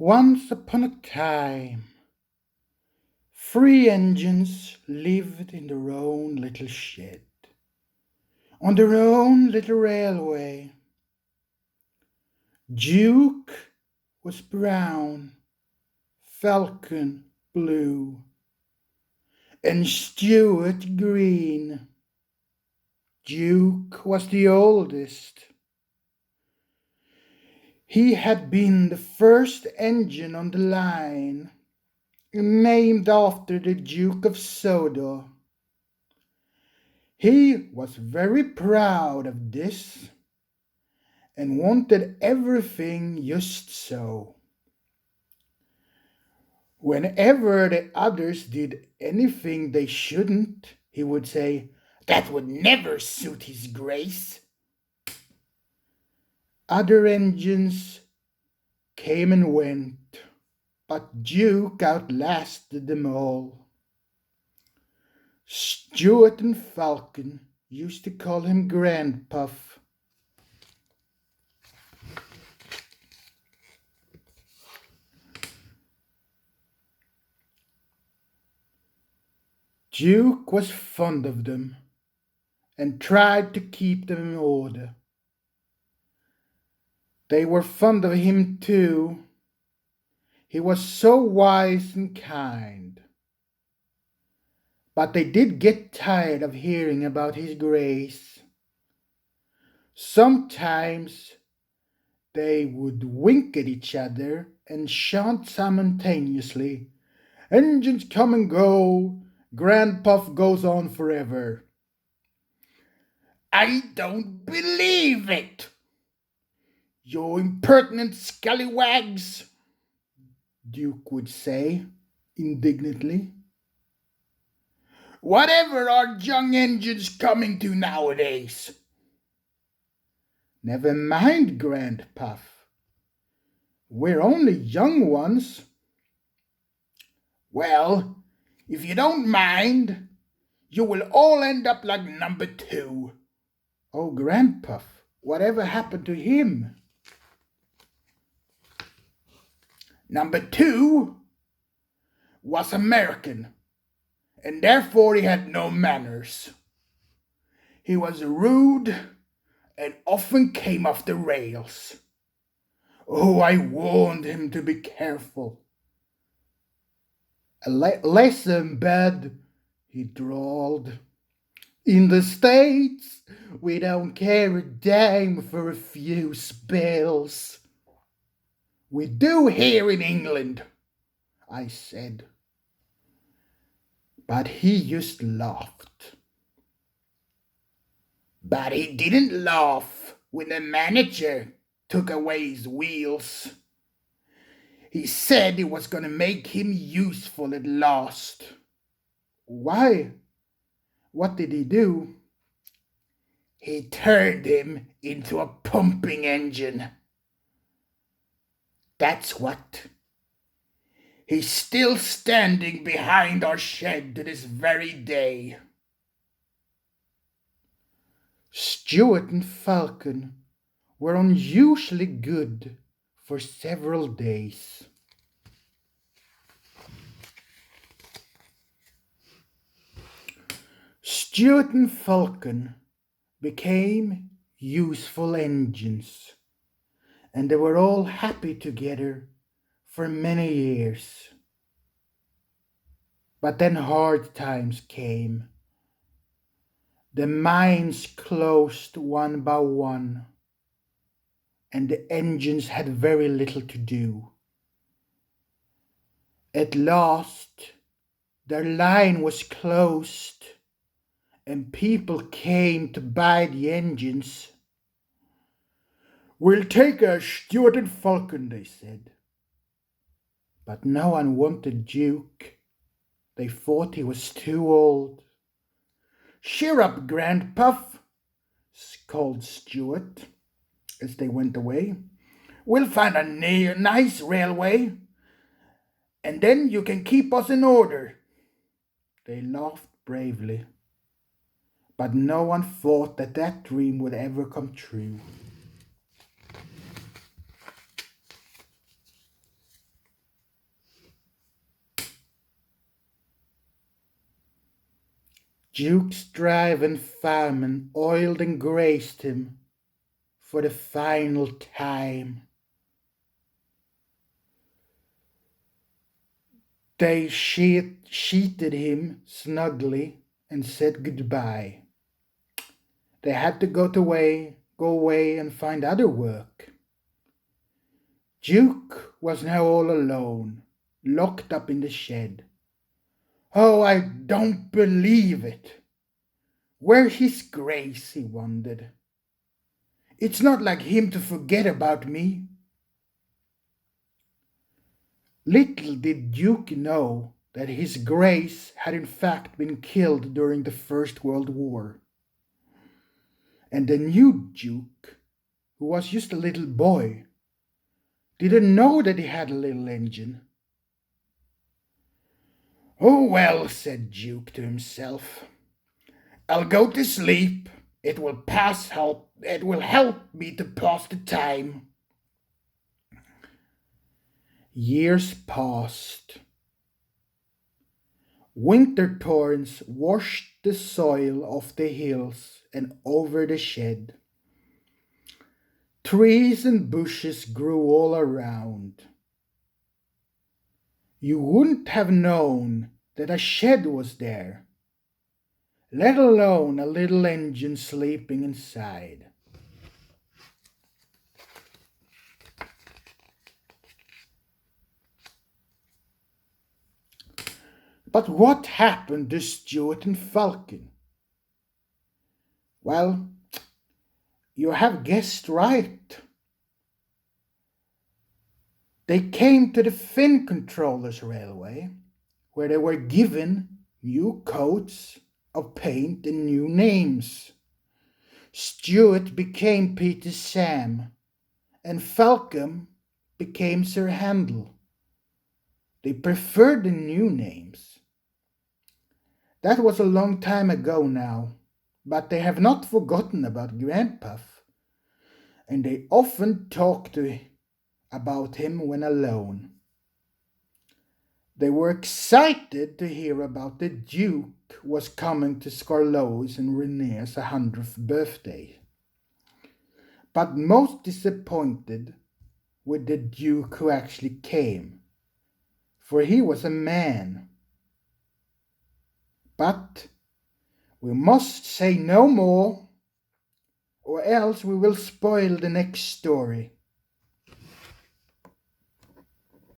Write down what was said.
Once upon a time, three engines lived in their own little shed, on their own little railway. Duke was brown, Falcon blue, and Stuart green. Duke was the oldest. He had been the first engine on the line, named after the Duke of Soda. He was very proud of this and wanted everything just so. Whenever the others did anything they shouldn't, he would say, "That would never suit his grace." Other engines came and went, but Duke outlasted them all. Stuart and Falcon used to call him Granpuff. Duke was fond of them and tried to keep them in order. They were fond of him too. He was so wise and kind. But they did get tired of hearing about his grace. Sometimes they would wink at each other and chant simultaneously, "Engines come and go, Granpuff goes on forever." "I don't believe it, you impertinent scallywags," Duke would say indignantly. "Whatever are young engines coming to nowadays?" "Never mind, Granpuff. We're only young ones." "Well, if you don't mind, you will all end up like number 2. "Oh, Granpuff, whatever happened to him?" "Number 2 was American, and therefore he had no manners. He was rude and often came off the rails. Oh, I warned him to be careful." "Listen, bud," he drawled. "In the States, we don't care a dime for a few spills." "We do here in England," I said. But he just laughed. But he didn't laugh when the manager took away his wheels. He said it was going to make him useful at last. "Why? What did he do?" "He turned him into a pumping engine. That's what. He's still standing behind our shed to this very day." Stuart and Falcon were unusually good for several days. Stuart and Falcon became useful engines, and they were all happy together for many years. But then hard times came. The mines closed one by one, and the engines had very little to do. At last, their line was closed, and people came to buy the engines. "We'll take a Stuart and Falcon," they said. But no one wanted Duke. They thought he was too old. "Cheer up, Granpuff," called Stuart as they went away. "We'll find a nice railway, and then you can keep us in order." They laughed bravely, but no one thought that that dream would ever come true. Duke's drive and famine oiled and graced him for the final time. They sheeted him snugly and said goodbye. They had to go away and find other work. Duke was now all alone, locked up in the shed. Oh, I don't believe it. Where's his grace, he wondered. It's not like him to forget about me. Little did Duke know that his grace had in fact been killed during the First World War. And the new Duke, who was just a little boy, didn't know that he had a little engine. Oh well, said Duke to himself. I'll go to sleep. It will help me to pass the time. Years passed. Winter torrents washed the soil off the hills and over the shed. Trees and bushes grew all around. You wouldn't have known that a shed was there, let alone a little engine sleeping inside. But what happened to Stuart and Falcon? Well, you have guessed right. They came to the Fin Controllers Railway, where they were given new coats of paint and new names. Stuart became Peter Sam, and Falcon became Sir Handel. They preferred the new names. That was a long time ago now, but they have not forgotten about Granpuff, and they often talk about him when alone. They were excited to hear about the Duke was coming to Scarlo's and Renee's 100th birthday, but most disappointed with the Duke who actually came, for he was a man. But we must say no more, or else we will spoil the next story.